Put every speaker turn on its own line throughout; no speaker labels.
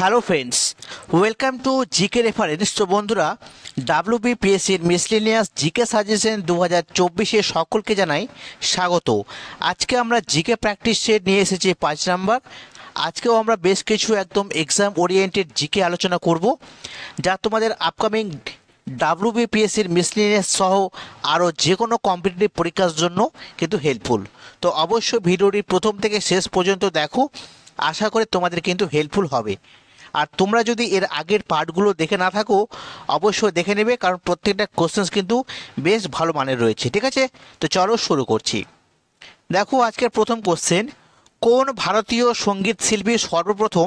Hello friends, welcome to GK reference. তো বন্ধুরা, ডাব্লিউবিপিএসসির miscellaneous GK suggestion 2024-এ সকলকে জানাই স্বাগত। আজকে আমরা জিকে প্র্যাকটিস সেট নিয়ে এসেছি 5 নাম্বার। আজকেও আমরা বেশ কিছু একদম এক্সাম ওরিয়েন্টেড জিকে আলোচনা করব, যা তোমাদের আপকামিং ডাব্লিউবিপিএসসির মিসলেনিয়াস সহ আরও যে কোনো কম্পিটিটিভ পরীক্ষার জন্য কিন্তু হেল্পফুল। তো অবশ্যই ভিডিওটি প্রথম থেকে শেষ পর্যন্ত দেখো, আশা করি তোমাদের কিন্তু হেল্পফুল হবে। আর তোমরা যদি এর আগের পার্টগুলো দেখে না থাকো, অবশ্যই দেখে নেবে, কারণ প্রত্যেকটা কোশ্চেন্স কিন্তু বেশ ভালো মানের রয়েছে। ঠিক আছে, তো চলো শুরু করছি। দেখো আজকের প্রথম কোশ্চেন, কোন ভারতীয় সঙ্গীত শিল্পী সর্বপ্রথম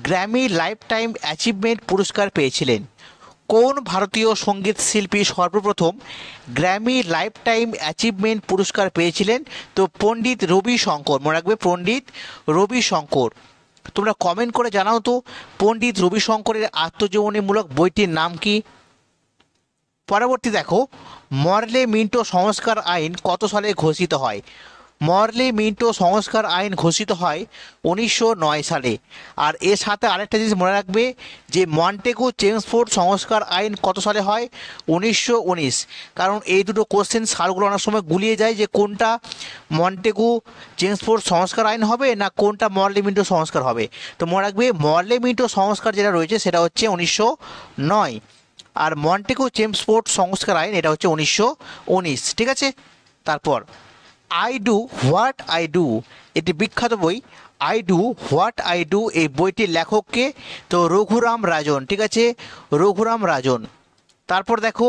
গ্র্যামি লাইফ টাইম অ্যাচিভমেন্ট পুরস্কার পেয়েছিলেন? কোন ভারতীয় সঙ্গীত শিল্পী সর্বপ্রথম গ্র্যামি লাইফ টাইম অ্যাচিভমেন্ট পুরস্কার পেয়েছিলেন? তো পণ্ডিত রবি শঙ্কর। মনে রাখবে, পণ্ডিত রবি শঙ্কর। তোমরা কমেন্ট করে জানাও তো পণ্ডিত রবি শঙ্করের আত্মজীবনীমূলক বইটির নাম কি। পরবর্তী দেখো, মরলে মিন্টো সংস্কার আইন কত সালে ঘোষিত হয়? মরলে মিন্টো সংস্কার আইন ঘোষিত হয় 1909 সালে। আর এর সাথে আরেকটা জিনিস মনে রাখবে যে মন্টেগু চেমসফোর্ড সংস্কার আইন কত সালে হয়? 1919। কারণ এই দুটো কোশ্চেন সালগুলো অনেক সময় গুলিয়ে যায়, যে কোনটা মন্টেগু চেমসফোর্ড সংস্কার আইন হবে না কোনটা মরলে মিন্টো সংস্কার হবে। তো মনে রাখবে, মরলে মিন্টো সংস্কার যেটা রয়েছে সেটা হচ্ছে 1909, আর মন্টেগু চেমসফোর্ড সংস্কার আইন এটা হচ্ছে 1919। ঠিক আছে, তারপর I do what I do, এটি বিখ্যাত বই। I do what I do এই বইটির লেখককে? তো রঘুরাম রাজন। ঠিক আছে, রঘুরাম রাজন। তারপর দেখো,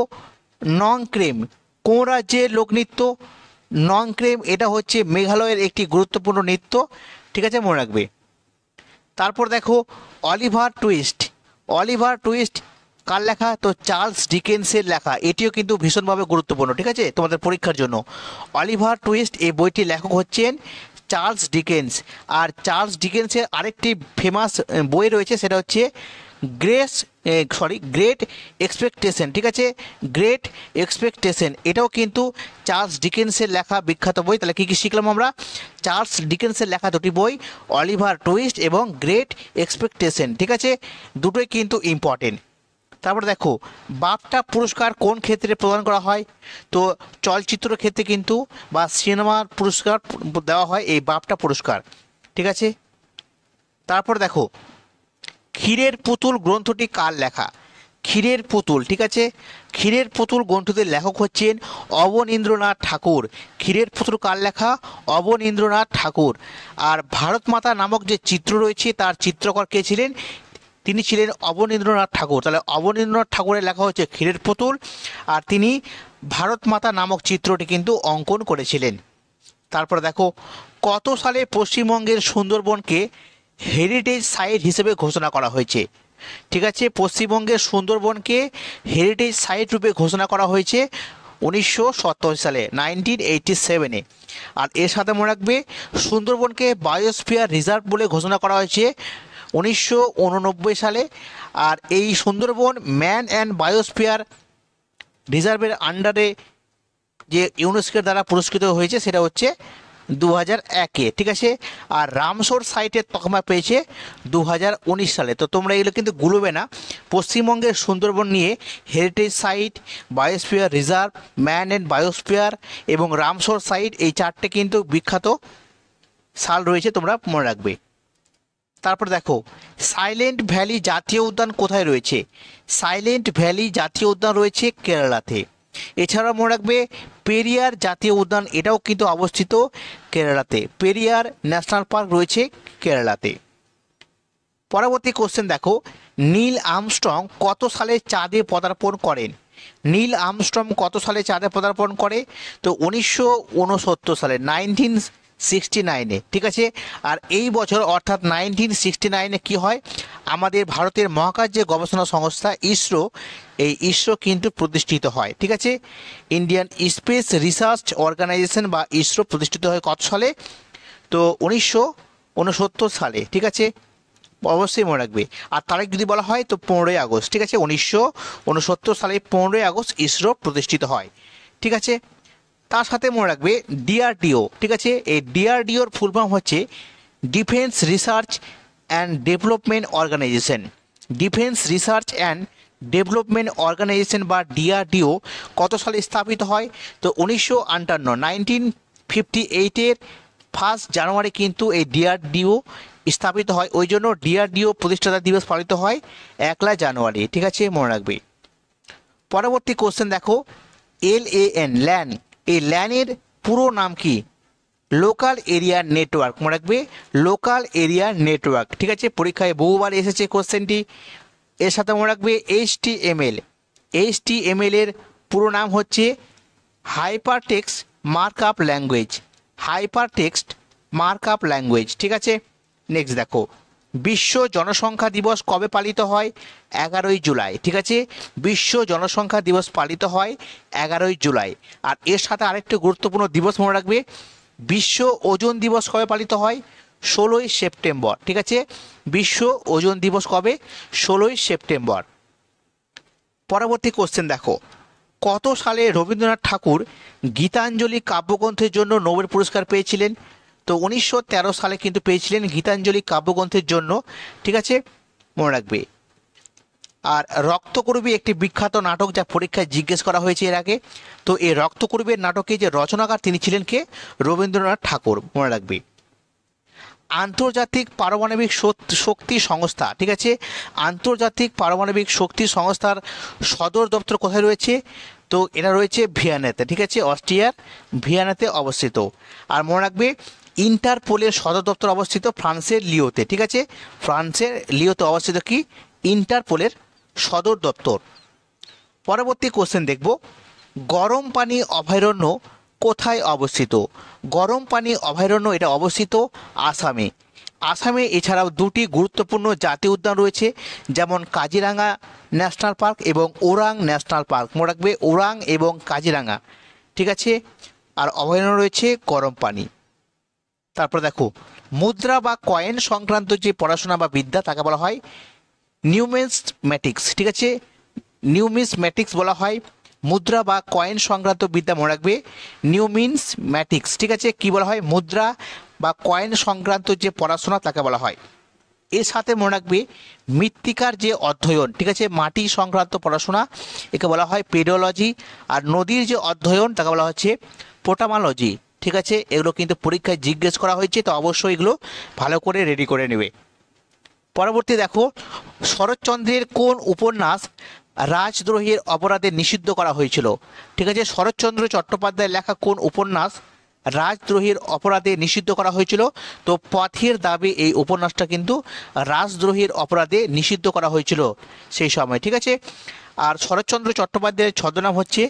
নংক্রেম কোন রাজ্যের লোকনৃত্য? নংক্রেম এটা হচ্ছে মেঘালয়ের একটি গুরুত্বপূর্ণ নৃত্য। ঠিক আছে, মনে রাখবে। তারপর দেখো, অলিভার টুইস্ট। অলিভার টুইস্ট কার লেখা? তো চার্লস ডিকেন্সের লেখা। এটিও কিন্তু ভীষণভাবে গুরুত্বপূর্ণ, ঠিক আছে, তোমাদের পরীক্ষার জন্য। অলিভার টুইস্ট এই বইটির লেখক হচ্ছেন চার্লস ডিকেন্স। আর চার্লস ডিকেন্সের আরেকটি ফেমাস বই রয়েছে, সেটা হচ্ছে গ্রেট এক্সপেকটেশন। ঠিক আছে, গ্রেট এক্সপেকটেশন এটাও কিন্তু চার্লস ডিকেন্সের লেখা বিখ্যাত বই। তাহলে কী কী শিখলাম আমরা? চার্লস ডিকেন্সের লেখা দুটি বই, অলিভার টুইস্ট এবং গ্রেট এক্সপেকটেশন। ঠিক আছে, দুটোই কিন্তু ইম্পর্টেন্ট। তারপর দেখো, বাফটা পুরস্কার কোন ক্ষেত্রে প্রদান করা হয়? তো চলচ্চিত্র ক্ষেত্রে কিন্তু বা সিনেমার পুরস্কার দেওয়া হয় এই বাফটা পুরস্কার। ঠিক আছে, তারপর দেখো, ক্ষীরের পুতুল গ্রন্থটি কার লেখা? ক্ষীরের পুতুল, ঠিক আছে, ক্ষীরের পুতুল গ্রন্থটির লেখক হচ্ছেন অবনীন্দ্রনাথ ঠাকুর। ক্ষীরের পুতুল কার লেখা? অবনীন্দ্রনাথ ঠাকুর। আর ভারত মাতা নামক যে চিত্র রয়েছে তার চিত্রকর কে ছিলেন? তিনি ছিলেন অবনীন্দ্রনাথ ঠাকুর। তাহলে অবনীন্দ্রনাথ ঠাকুরের লেখা হচ্ছে ক্ষীরের পুতুল, আর তিনি ভারত মাতা নামক চিত্রটি কিন্তু অঙ্কন করেছিলেন। তারপর দেখো, কত সালে পশ্চিমবঙ্গের সুন্দরবনকে হেরিটেজ সাইট হিসেবে ঘোষণা করা হয়েছে? ঠিক আছে, পশ্চিমবঙ্গের সুন্দরবনকে হেরিটেজ সাইট রূপে ঘোষণা করা হয়েছে 1987 সালে, 1987-এ। আর এর সাথে মনে রাখবে, সুন্দরবনকে বায়োস্ফিয়ার রিজার্ভ বলে ঘোষণা করা হয়েছে 1989 সালে। আর এই সুন্দরবন ম্যান অ্যান্ড বায়োস্ফিয়ার রিজার্ভের আন্ডারে যে ইউনেস্কোর দ্বারা পুরস্কৃত হয়েছে সেটা হচ্ছে 2001-এ। ঠিক আছে, আর রামসর সাইটের তকমা পেয়েছে 2019 সালে। তো তোমরা এগুলো কিন্তু গুলোবে না। পশ্চিমবঙ্গের সুন্দরবন নিয়ে heritage site, biosphere reserve, man and biosphere এবং রামসর সাইট, এই চারটে কিন্তু বিখ্যাত সাল রয়েছে, তোমরা মনে রাখবে। তারপর দেখো, সাইলেন্ট ভ্যালি জাতীয় উদ্যান কোথায় রয়েছে? সাইলেন্ট ভ্যালি জাতীয় উদ্যান রয়েছে কেরালাতে। এছাড়াও মনে রাখবে, পেরিয়ার জাতীয় উদ্যান এটাও কিন্তু অবস্থিত কেরালাতে। পেরিয়ার ন্যাশনাল পার্ক রয়েছে কেরালাতে। পরবর্তী কোশ্চেন দেখো, নীল আর্মস্ট্রং কত সালে চাঁদে পদার্পণ করেন? নীল আর্মস্ট্রং কত সালে চাঁদে পদার্পণ করে? তো 1969 সালে, 1969-এ। ঠিক আছে, আর এই বছর অর্থাৎ 1969-এ কী হয়? আমাদের ভারতের মহাকাশ যে গবেষণা সংস্থা ইসরো, এই ইসরো কিন্তু প্রতিষ্ঠিত হয়। ঠিক আছে, ইন্ডিয়ান স্পেস রিসার্চ অর্গানাইজেশন বা ইসরো প্রতিষ্ঠিত হয় কত সালে? তো 1969 সালে। ঠিক আছে, অবশ্যই মনে রাখবে। আর তারিখ যদি বলা হয় তো 15ই আগস্ট। ঠিক আছে, 1969 সালে 15ই আগস্ট ইসরো প্রতিষ্ঠিত হয়। ঠিক আছে, তার সাথে মনে রাখবে ডিআরডিও। ঠিক আছে, এই ডিআরডিওর ফুল ফর্ম হচ্ছে defence research and development organisation. Defence research and development organisation বা ডিআরডিও কত সালে স্থাপিত হয়? তো 1958 1 জানুয়ারি কিন্তু এই ডিআরডিও স্থাপিত হয়, ওই জন্য ডিআরডিও প্রতিষ্ঠাতা দিবস পালিত হয় 1 জানুয়ারি। ঠিক আছে, মনে রাখবে। পরবর্তী কোশ্চেন দেখো, LAN ল্যান, এই ল্যানের পুরো নাম কি? লোকাল এরিয়া নেটওয়ার্ক, মনে রাখবে লোকাল এরিয়া নেটওয়ার্ক। ঠিক আছে, পরীক্ষায় বহুবার এসেছে কোশ্চেনটি। এর সাথে মনে রাখবে HTML এর পুরো নাম হচ্ছে hypertext markup language, hypertext markup language. ঠিক আছে, নেক্সট দেখো, বিশ্ব জনসংখ্যা দিবস কবে পালিত হয়? 11 জুলাই। ঠিক আছে, বিশ্ব জনসংখ্যা দিবস পালিত হয় 11 জুলাই। আর এর সাথে আরেকটি গুরুত্বপূর্ণ দিবস মনে রাখবে, বিশ্ব ওজন দিবস কবে পালিত হয়? 16 সেপ্টেম্বর। ঠিক আছে, বিশ্ব ওজন দিবস কবে? 16 সেপ্টেম্বর। পরবর্তী কোশ্চেন দেখো, কত সালে রবীন্দ্রনাথ ঠাকুর গীতাঞ্জলি কাব্যগ্রন্থের জন্য নোবেল পুরস্কার পেয়েছিলেন? তো 1913 সালে কিন্তু পেয়েছিলেন গীতাঞ্জলি কাব্যগ্রন্থের জন্য। ঠিক আছে, মনে রাখবে। আর রক্তকরবী একটি বিখ্যাত নাটক, যা পরীক্ষায় জিজ্ঞেস করা হয়েছে এর আগে। তো এই রক্তকরবীর নাটকে যে রচনাকার তিনি ছিলেন কে? রবীন্দ্রনাথ ঠাকুর, মনে রাখবে। আন্তর্জাতিক পারমাণবিক শক্তি সংস্থা, ঠিক আছে, আন্তর্জাতিক পারমাণবিক শক্তি সংস্থার সদর দপ্তর কোথায় রয়েছে? তো এটা রয়েছে ভিয়েনাতে। ঠিক আছে, অস্ট্রিয়ার ভিয়েনাতে অবস্থিত। আর মনে রাখবে, ইন্টারপোলের সদর দপ্তর অবস্থিত ফ্রান্সের লিওতে। ঠিক আছে, ফ্রান্সের লিওতে অবস্থিত কি? ইন্টারপোলের সদর দপ্তর। পরবর্তী কোশ্চেন দেখব, গরম পানি অভয়ারণ্য কোথায় অবস্থিত? গরম পানি অভয়ারণ্য এটা অবস্থিত আসামে। আসামে এছাড়াও দুটি গুরুত্বপূর্ণ জাতীয় উদ্যান রয়েছে, যেমন কাজিরাঙা ন্যাশনাল পার্ক এবং ওরাং ন্যাশনাল পার্ক। মনে রাখবে, ওরাং এবং কাজিরাঙা। ঠিক আছে, আর অভয়ারণ্য রয়েছে গরম পানি। তারপর দেখো, মুদ্রা বা কয়েন সংক্রান্ত যে পড়াশোনা বা বিদ্যা তাকে বলা হয় নিউমিসম্যাটিক্স। ঠিক আছে, নিউমিসম্যাটিক্স বলা হয়। মুদ্রা বা কয়েন সংক্রান্ত বিদ্যা মনে রাখবে নিউমিসম্যাটিক্স। ঠিক আছে, কি বলা হয়? মুদ্রা বা কয়েন সংক্রান্ত যে পড়াশোনা তাকে বলা হয়। এর সাথে মনে রাখবে মৃত্তিকার যে অধ্যয়ন, ঠিক আছে, মাটি সংক্রান্ত পড়াশোনা, একে বলা হয় পেডোলজি। আর নদীর যে অধ্যয়ন তাকে বলা হচ্ছে পোটামালজি। ঠিক আছে, এগুলো কিন্তু পরীক্ষায় জিজ্ঞেস করা হয়েছে, তো অবশ্যই এগুলো ভালো করে রেডি করে নেবে। পরবর্তী দেখো, শরৎচন্দ্রের কোন উপন্যাস রাজদ্রোহের অপরাধে নিষিদ্ধ করা হয়েছিল? ঠিক আছে, শরৎচন্দ্র চট্টোপাধ্যায়ের লেখা কোন উপন্যাস রাজদ্রোহের অপরাধে নিষিদ্ধ করা হয়েছিল? তো পথের দাবি এই উপন্যাসটা কিন্তু রাজদ্রোহের অপরাধে নিষিদ্ধ করা হয়েছিল সেই সময়। ঠিক আছে, আর শরৎচন্দ্র চট্টোপাধ্যায়ের ছদ্মনাম হচ্ছে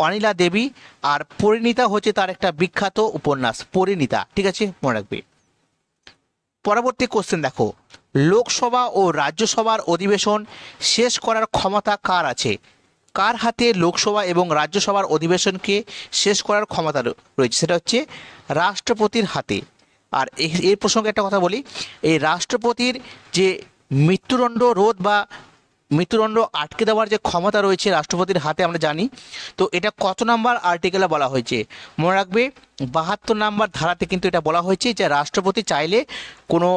অনিলা দেবী, আর পরিণীতা হচ্ছে তার একটা বিখ্যাত উপন্যাস পরিণীতা। ঠিক আছে, মনে রাখবে। পরবর্তী কোশ্চেন দেখো, লোকসভা ও রাজ্যসভার অধিবেশন শেষ করার ক্ষমতা কার আছে? কার হাতে লোকসভা এবং রাজ্যসভার অধিবেশনকে শেষ করার ক্ষমতা রয়েছে? সেটা হচ্ছে রাষ্ট্রপতির হাতে। আর এর প্রসঙ্গে একটা কথা বলি, এই রাষ্ট্রপতির যে মৃত্যুদণ্ড রোধ বা মৃত্যুদণ্ড আটকে দেওয়ার যে ক্ষমতা রয়েছে রাষ্ট্রপতির হাতে আমরা জানি, তো এটা কত নাম্বার আর্টিকেলে বলা হয়েছে? মনে রাখবে 72 নাম্বার ধারাতে কিন্তু এটা বলা হয়েছে যে রাষ্ট্রপতি চাইলে কোনো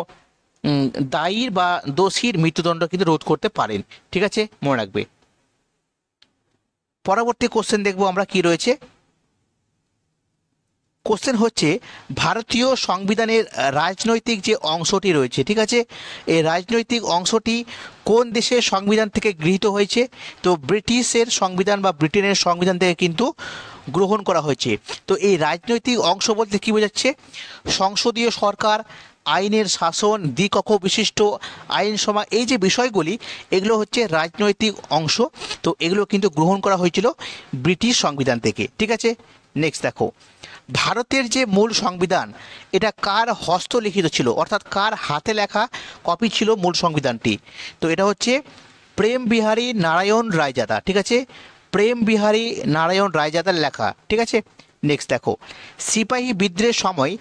দায়ীর বা দোষীর মৃত্যুদণ্ড কিন্তু রোধ করতে পারেন। ঠিক আছে, মনে রাখবে। পরবর্তী কোশ্চেন দেখবো আমরা কি রয়েছে। কোশ্চেন হচ্ছে, ভারতীয় সংবিধানের রাজনৈতিক যে অংশটি রয়েছে, ঠিক আছে, এই রাজনৈতিক অংশটি কোন দেশের সংবিধান থেকে গৃহীত হয়েছে? তো ব্রিটিশের সংবিধান বা ব্রিটেনের সংবিধান থেকে কিন্তু গ্রহণ করা হয়েছে। তো এই রাজনৈতিক অংশ বলতে কী বোঝাচ্ছে? সংসদীয় সরকার, আইনের শাসন, দ্বিকক্ষ বিশিষ্ট আইনসভা, এই যে বিষয়গুলি, এগুলো হচ্ছে রাজনৈতিক অংশ। তো এগুলো কিন্তু গ্রহণ করা হয়েছিল ব্রিটিশ সংবিধান থেকে। ঠিক আছে, নেক্সট দেখো, ভারতের যে মূল সংবিধান এটা কার হস্তলিখিত ছিল, অর্থাৎ কার হাতে লেখা কপি ছিল মূল সংবিধানটি? তো এটা হচ্ছে প্রেম বিহারী নারায়ণ রায়জাদা। ঠিক আছে, প্রেম বিহারী নারায়ণ রায়জাদার লেখা। ঠিক আছে, নেক্সট দেখো, সিপাহী বিদ্রোহের সময়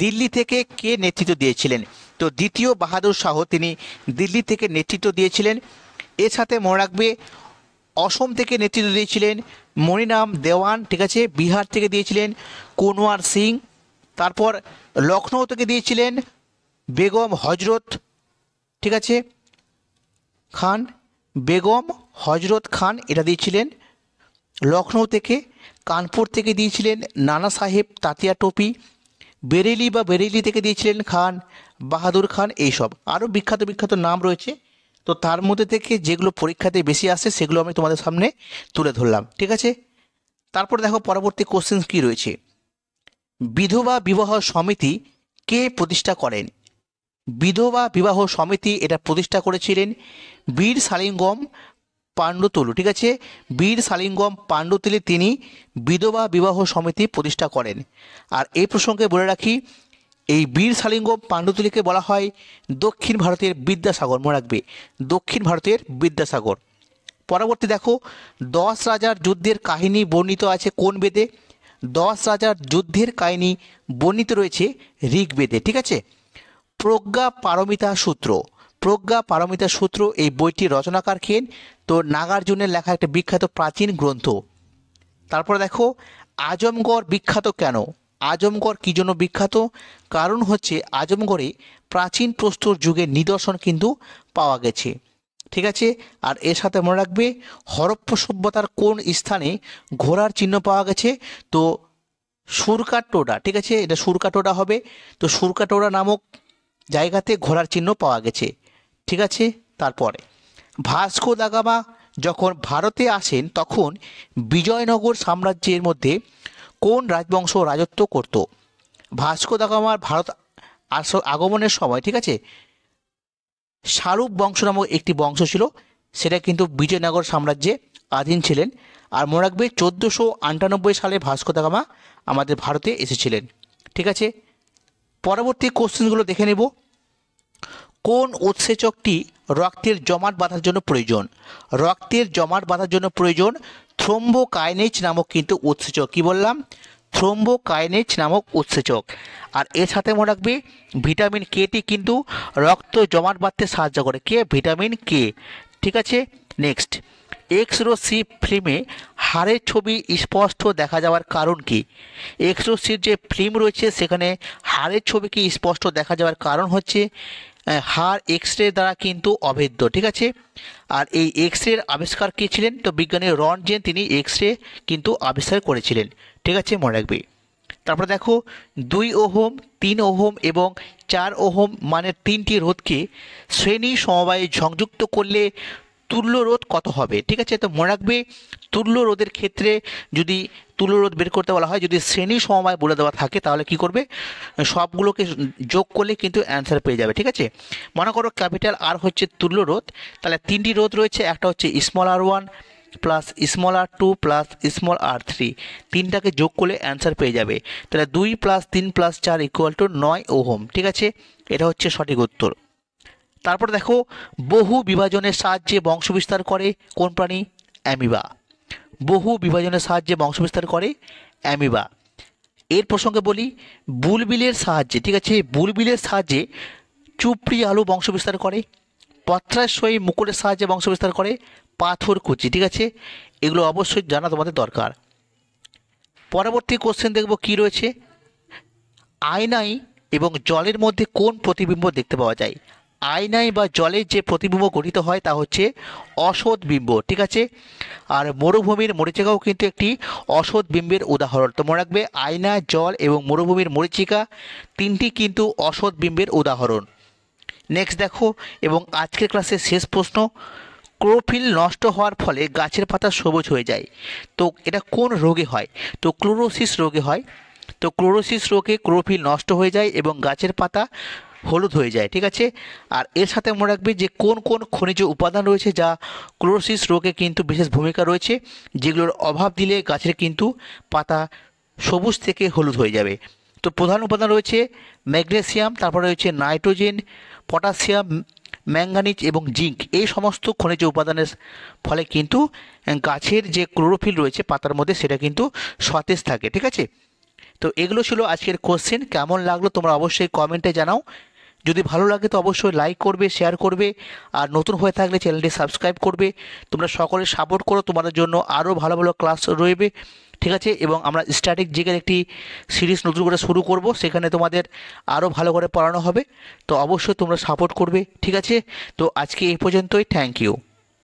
দিল্লি থেকে কে নেতৃত্ব দিয়েছিলেন? তো দ্বিতীয় বাহাদুর শাহ তিনি দিল্লি থেকে নেতৃত্ব দিয়েছিলেন। এর সাথে মনে রাখবে অসম থেকে নেতৃত্ব দিয়েছিলেন মণিরাম দেওয়ান। ঠিক আছে, বিহার থেকে দিয়েছিলেন কুনওয়ার সিং। তারপর লখনৌ থেকে দিয়েছিলেন বেগম হজরত ঠিক আছে। খান বেগম হজরত খান এটা দিয়েছিলেন লখনৌ থেকে। কানপুর থেকে দিয়েছিলেন নানা সাহেব তাতিয়া টোপি। বেরেলি থেকে দিয়েছিলেন খান বাহাদুর খান। এইসব আরও বিখ্যাত বিখ্যাত নাম রয়েছে, তো তার মধ্যে থেকে যেগুলো পরীক্ষাতে বেশি আসে সেগুলো আমি তোমাদের সামনে তুলে ধরলাম। ঠিক আছে, তারপর দেখো পরবর্তী কোশ্চেন কি রয়েছে। বিধবা বিবাহ সমিতি কে প্রতিষ্ঠা করেন? বিধবা বিবাহ সমিতি এটা প্রতিষ্ঠা করেছিলেন বীর সালিঙ্গম পাণ্ডুতুলু। ঠিক আছে, বীর সালিঙ্গম পাণ্ডুতুলু তিনি বিধবা বিবাহ সমিতি প্রতিষ্ঠা করেন। আর এই প্রসঙ্গে বলে রাখি, এই বীর সালিঙ্গম পাণ্ডুতুলুকে বলা হয় দক্ষিণ ভারতের বিদ্যাসাগর। মনে রাখবে, দক্ষিণ ভারতের বিদ্যাসাগর। পরবর্তী দেখো, 10 রাজার যুদ্ধের কাহিনী বর্ণিত আছে কোন বেদে? 10 রাজার যুদ্ধের কাহিনী বর্ণিত রয়েছে ঋগ্বেদে। ঠিক আছে, প্রজ্ঞা পারমিতা সূত্র, প্রজ্ঞা পারমিতা সূত্র এই বইটি রচনাকার কে? তো নাগার্জুনের লেখা একটা বিখ্যাত প্রাচীন গ্রন্থ। তারপরে দেখো, আজমগড় বিখ্যাত কেন? আজমগড় কী জন্য বিখ্যাত? কারণ হচ্ছে আজমগড়ে প্রাচীন প্রস্তর যুগের নিদর্শন কিন্তু পাওয়া গেছে। ঠিক আছে, আর এর সাথে মনে রাখবে হরপ্পা সভ্যতার কোন স্থানে ঘোড়ার চিহ্ন পাওয়া গেছে? তো সুরকাটোডা। ঠিক আছে, এটা সুরকাটোডা হবে। তো সুরকাটোডা নামক জায়গাতে ঘোড়ার চিহ্ন পাওয়া গেছে। ঠিক আছে, তারপরে ভাস্কো দা গামা যখন ভারতে আসেন তখন বিজয়নগর সাম্রাজ্যের মধ্যে কোন রাজবংশ রাজত্ব করত? ভাস্কো দা গামার ভারত আগমনের সময়, ঠিক আছে, শালুপ বংশ নামক একটি বংশ ছিল, সেটা কিন্তু বিজয়নগর সাম্রাজ্যে আধীন ছিলেন। আর মনে রাখবে 1498 সালে ভাস্কো দা গামা আমাদের ভারতে এসেছিলেন। ঠিক আছে, পরবর্তী কোশ্চেনগুলো দেখে নেব। কোন উৎসেচকটি রক্তের জমাট বাঁধার জন্য প্রয়োজন? রক্তের জমাট বাঁধার জন্য প্রয়োজন থ্রোম্বোকাইনেজ নামক কিন্তু উৎসেচক। কি বললাম? থ্রোম্বোকাইনেজ নামক উৎসেচক। আর এর সাথে মনে রাখবে ভিটামিন কেটি কিন্তু রক্ত জমাট বাঁধতে সাহায্য করে। কে? Vitamin K. ঠিক আছে, নেক্সট, এক্সরোসি ফিল্মে হাড়ের ছবি স্পষ্ট দেখা যাওয়ার কারণ কি? এক্সরোসির যে ফিল্ম রয়েছে সেখানে হাড়ের ছবিকে স্পষ্ট দেখা যাওয়ার কারণ হচ্ছে হাড় এক্স রে দ্বারা কিন্তু অভেদ্য। ঠিক আছে, আর এই এক্স রের আবিষ্কার কে ছিলেন? তো বিজ্ঞানী রনজেন তিনি এক্স রে কিন্তু আবিষ্কার করেছিলেন। ঠিক আছে, মনে রাখবে। তারপরে দেখো 2 ওহম 3 ওহম এবং 4 ওহম মানে তিনটি রোধকে শ্রেণী সমবায়ে সংযুক্ত করলে তুল্য রোধ কত হবে? ঠিক আছে, তো মনে রাখবে তুল্য রোধের ক্ষেত্রে যদি তুল্য রোধ বের করতে বলা হয়, যদি শ্রেণী সমবায় বলে দেওয়া থাকে তাহলে কি করবে? সবগুলোকে যোগ করলে কিন্তু অ্যান্সার পেয়ে যাবে। ঠিক আছে, মনে করো ক্যাপিটাল আর হচ্ছে তুল্য রোধ, তাহলে তিনটি রোধ রয়েছে, একটা হচ্ছে small r1 plus small r2 plus small r3, তিনটাকে যোগ করলে অ্যান্সার পেয়ে যাবে। তাহলে 2 + 3 + 4 = 9 ওহম। ঠিক আছে, এটা হচ্ছে সঠিক উত্তর। তারপর দেখো, বহু বিভাজনের সাহায্যে বংশবিস্তার করে কোন প্রাণী? অ্যামিবা। বহু বিভাজনের সাহায্যে বংশবিস্তার করে অ্যামিবা। এর প্রসঙ্গে বলি, বুলবিলের সাহায্যে, ঠিক আছে, বুলবিলের সাহায্যে চুপড়ি আলু বংশবিস্তার করে। পত্রাশয়ী মুকুলের সাহায্যে বংশবিস্তার করে পাথরকুচি। ঠিক আছে, এগুলো অবশ্যই জানা তোমাদের দরকার। পরবর্তী কোশ্চেন দেখব কি রয়েছে। আয়নায় এবং জলের মধ্যে কোন প্রতিবিম্ব দেখতে পাওয়া যায়? আয়নায় বা জলের যে প্রতিবিম্ব গঠিত হয় তা হচ্ছে অসৎ বিম্ব। ঠিক আছে, আর মরুভূমির মরীচিকাও কিন্তু একটি অসৎ বিম্বের উদাহরণ। তো মনে রাখবে আয়না, জল এবং মরুভূমির মরীচিকা তিনটি কিন্তু অসৎ বিম্বের উদাহরণ। নেক্সট দেখো, এবং আজকের ক্লাসের শেষ প্রশ্ন, ক্লোরোফিল নষ্ট হওয়ার ফলে গাছের পাতা সবুজ হয়ে যায়, তো এটা কোন রোগে হয়? তো ক্লোরোসিস রোগে হয়। তো ক্লোরোসিস রোগে ক্লোরোফিল নষ্ট হয়ে যায় এবং গাছের পাতা হলুদ হয়ে যায়। ঠিক আছে, আর এর সাথে মনে রাখবে যে কোন কোন খনিজ উপাদান রয়েছে যা ক্লোরোসিস রোগে কিন্তু বিশেষ ভূমিকা রয়েছে, যেগুলোর অভাব দিলে গাছের কিন্তু পাতা সবুজ থেকে হলুদ হয়ে যাবে। তো প্রধান উপাদান রয়েছে ম্যাগনেসিয়াম, তারপরে রয়েছে নাইট্রোজেন, পটাশিয়াম, ম্যাঙ্গানিজ এবং জিঙ্ক। এই সমস্ত খনিজ উপাদানের ফলে কিন্তু গাছের যে ক্লোরোফিল রয়েছে পাতার মধ্যে সেটা কিন্তু সতেজ থাকে। ঠিক আছে, তো এগুলো ছিল আজকের কোশ্চেন। কেমন লাগলো তোমরা অবশ্যই কমেন্টে জানাও। যদি ভালো লাগে তো অবশ্যই লাইক করবে, শেয়ার করবে, আর নতুন হয়ে থাকলে চ্যানেলটি সাবস্ক্রাইব করবে। তোমরা সকলে সাপোর্ট করো, তোমাদের জন্য আরও ভালো ভালো ক্লাস রয়েবে, ঠিক আছে। এবং আমরা স্ট্যাটিক জিকের একটি সিরিজ নতুন করে শুরু করব, সেখানে তোমাদের আরও ভালো করে পড়ানো হবে। তো অবশ্যই তোমরা সাপোর্ট করবে, ঠিক আছে। তো আজকে এই পর্যন্তই, থ্যাংক ইউ।